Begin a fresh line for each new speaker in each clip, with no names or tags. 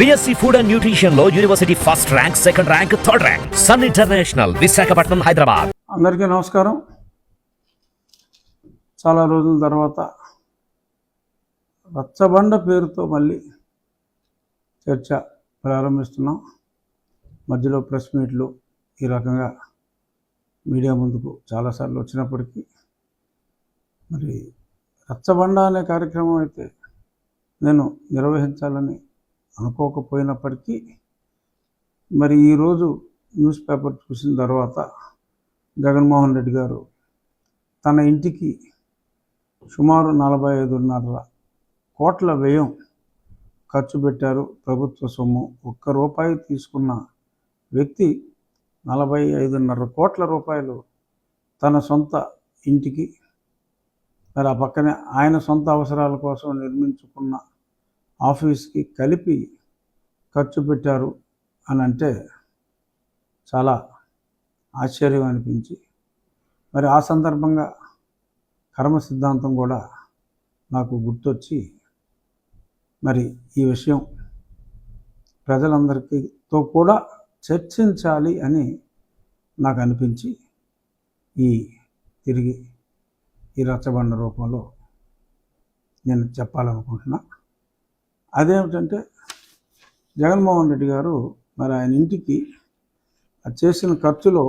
BSc Food and Nutrition లో university first rank, second rank, third rank. Sun international, Visakhapatnam, Hyderabad.
అందరికీ నమస్కారం. చాలా రోజుల తర్వాత రచ్చబండ పేరుతో మళ్ళీ చర్చ ప్రారంభిస్తున్నాం. మధ్యలో ప్రెస్ మీట్లు ఈ రకంగా మీడియా ముందుకు చాలాసార్లు వచ్చినప్పటికీ మరి రచ్చబండ అనే కార్యక్రమం అయితే నేను నిర్వహించాలని అనుకోకపోయినప్పటికీ మరి ఈరోజు న్యూస్ పేపర్ చూసిన తర్వాత జగన్మోహన్ రెడ్డి గారు తన ఇంటికి సుమారు 45.5 కోట్ల వ్యయం ఖర్చు పెట్టారు. ప్రభుత్వ సొమ్ము ₹1 తీసుకున్న వ్యక్తి 45.5 కోట్ల రూపాయలు తన సొంత ఇంటికి, మరి ఆ పక్కనే ఆయన సొంత అవసరాల కోసం నిర్మించుకున్న ఆఫీస్కి కలిపి ఖర్చు పెట్టారు అని అంటే చాలా ఆశ్చర్యం అనిపించి, మరి ఆ సందర్భంగా కర్మ సిద్ధాంతం కూడా నాకు గుర్తొచ్చి మరి ఈ విషయం ప్రజలందరికీతో కూడా చర్చించాలి అని నాకు అనిపించి తిరిగి ఈ రచ్చబండ రూపంలో నేను చెప్పాలనుకుంటున్నా. అదేమిటంటే జగన్మోహన్ రెడ్డి గారు మరి ఆయన ఇంటికి చేసిన ఖర్చులో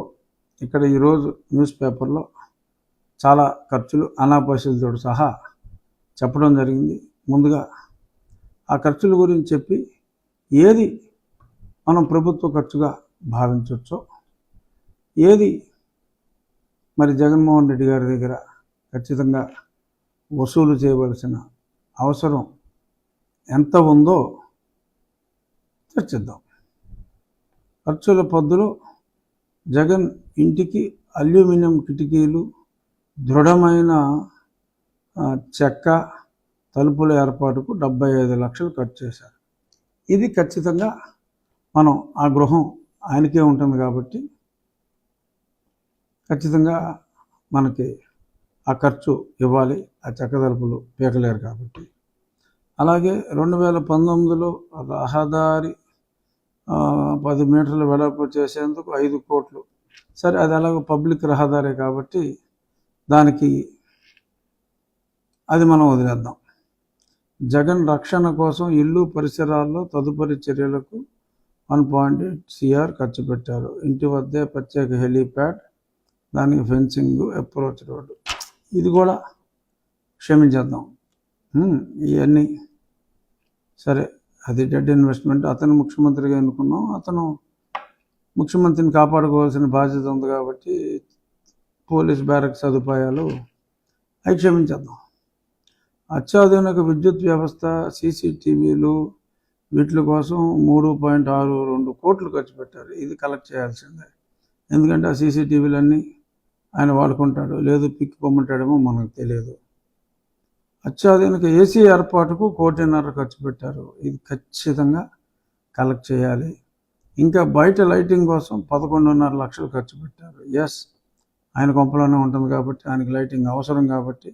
ఇక్కడ ఈరోజు న్యూస్ పేపర్లో చాలా ఖర్చులు అనాపశలతో సహా చెప్పడం జరిగింది. ముందుగా ఆ ఖర్చుల గురించి చెప్పి ఏది మనం ప్రభుత్వ ఖర్చుగా భావించవచ్చో, ఏది మరి జగన్మోహన్ రెడ్డి గారి దగ్గర ఖచ్చితంగా వసూలు చేయవలసిన అవసరం ఎంత ఉందో చర్చిద్దాం. ఖర్చుల పద్దులో జగన్ ఇంటికి అల్యూమినియం కిటికీలు, దృఢమైన చెక్క తలుపుల ఏర్పాటుకు 75 లక్షలు ఖర్చు చేశారు. ఇది ఖచ్చితంగా మనం ఆ గృహం ఆయనకే ఉంటుంది కాబట్టి ఖచ్చితంగా మనకి ఆ ఖర్చు ఇవ్వాలి. ఆ చెక్క తలుపులు పీకలేరు కాబట్టి. అలాగే 2019లో రహదారి 10 మీటర్ల వెడల్పు చేసేందుకు 5 కోట్లు. సరే, అది అలాగో పబ్లిక్ రహదారే కాబట్టి దానికి అది మనం వదిలేద్దాం. జగన్ రక్షణ కోసం ఇల్లు పరిసరాల్లో తదుపరి చర్యలకు 1.8 CR ఖర్చు పెట్టారు. ఇంటి వద్దే ప్రత్యేక హెలీప్యాడ్, దానికి ఫెన్సింగ్, అప్రోచ్ రోడ్డు. ఇది కూడా క్షమించేద్దాం. ఇవన్నీ సరే, అది డెడ్ ఇన్వెస్ట్మెంట్. అతను ముఖ్యమంత్రిగా ఎన్నుకున్నాం, అతను ముఖ్యమంత్రిని కాపాడుకోవాల్సిన బాధ్యత ఉంది కాబట్టి పోలీస్ బ్యారక్ సదుపాయాలు అవి క్షమించేద్దాం. అత్యాధునిక విద్యుత్ వ్యవస్థ, CCTVలు, వీటి కోసం 3.62 కోట్లు ఖర్చు పెట్టారు. ఇది కలెక్ట్ చేయాల్సిందే. ఎందుకంటే ఆ CCTVలన్నీ ఆయన వాడుకుంటాడు, లేదు పిక్ పొమ్మంటాడేమో మనకు తెలియదు. అత్యాధునిక AC ఏర్పాటుకు 1.5 కోట్లు ఖర్చు పెట్టారు. ఇది ఖచ్చితంగా కలెక్ట్ చేయాలి. ఇంకా బయట లైటింగ్ కోసం 11.5 లక్షలు ఖర్చు పెట్టారు. ఎస్, ఆయన కొంపలోనే ఉంటుంది కాబట్టి ఆయనకి లైటింగ్ అవసరం కాబట్టి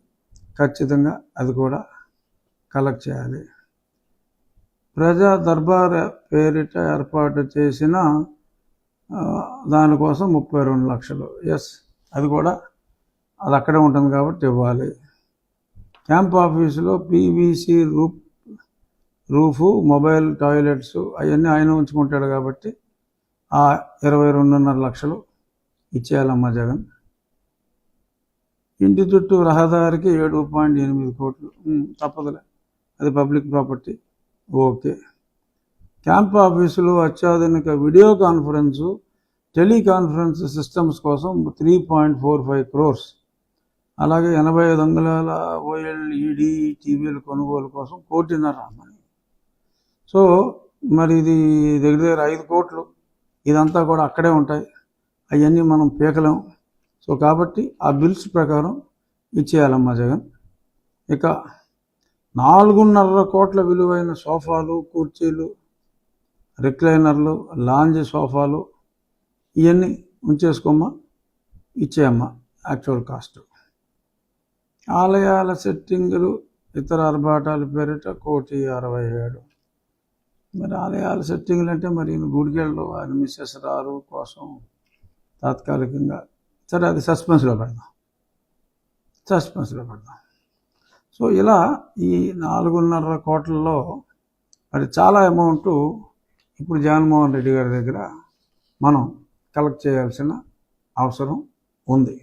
ఖచ్చితంగా అది కూడా కలెక్ట్ చేయాలి. ప్రజా దర్బార్ పేరిట ఏర్పాటు చేసిన దానికోసం 32 లక్షలు. ఎస్, అది కూడా అది అక్కడే ఉంటుంది కాబట్టి ఇవ్వాలి. క్యాంప్ ఆఫీసులో PVC రూఫు, మొబైల్ టాయిలెట్స్ అవన్నీ ఆయన ఉంచుకుంటాడు కాబట్టి ఆ 22.5 లక్షలు ఇచ్చేయాలమ్మా జగన్. ఇంటి చుట్టూ రహదారికి 7.8 కోట్లు. తప్పదులే, అది పబ్లిక్ ప్రాపర్టీ. ఓకే. క్యాంప్ ఆఫీసులో అత్యాధునిక వీడియో కాన్ఫరెన్సు, టెలికాన్ఫరెన్స్ సిస్టమ్స్ కోసం 3.45 crores. అలాగే 85 అంగుళాల OLED టీవీల కొనుగోలు కోసం 1.5 కోట్లు. సో మరి ఇది దగ్గర 5 కోట్లు. ఇదంతా కూడా అక్కడే ఉంటాయి, అవన్నీ మనం పీకలేం. సో కాబట్టి ఆ బిల్స్ ప్రకారం ఇచ్చేయాలమ్మా జగన్. ఇక 4.5 కోట్ల విలువైన సోఫాలు, కుర్చీలు, రిక్లైనర్లు, లాంజ్ సోఫాలు ఇవన్నీ ఉంచేసుకోమ్మా, ఇచ్చేయమ్మా యాక్చువల్ కాస్ట్. ఆలయాల సెట్టింగులు, ఇతర ఆర్భాటాల పేరిట 1.67 కోట్లు. మరి ఆలయాల సెట్టింగ్లు అంటే మరి గుడికెళ్ళు ఆయన మిస్సెస్ రారు కోసం తాత్కాలికంగా సరే అది సస్పెన్స్లో పెడదాం. సో ఇలా ఈ 4.5 కోట్లలో మరి చాలా అమౌంట్ ఇప్పుడు జగన్మోహన్ రెడ్డి గారి దగ్గర మనం కలెక్ట్ చేయాల్సిన అవసరం ఉంది.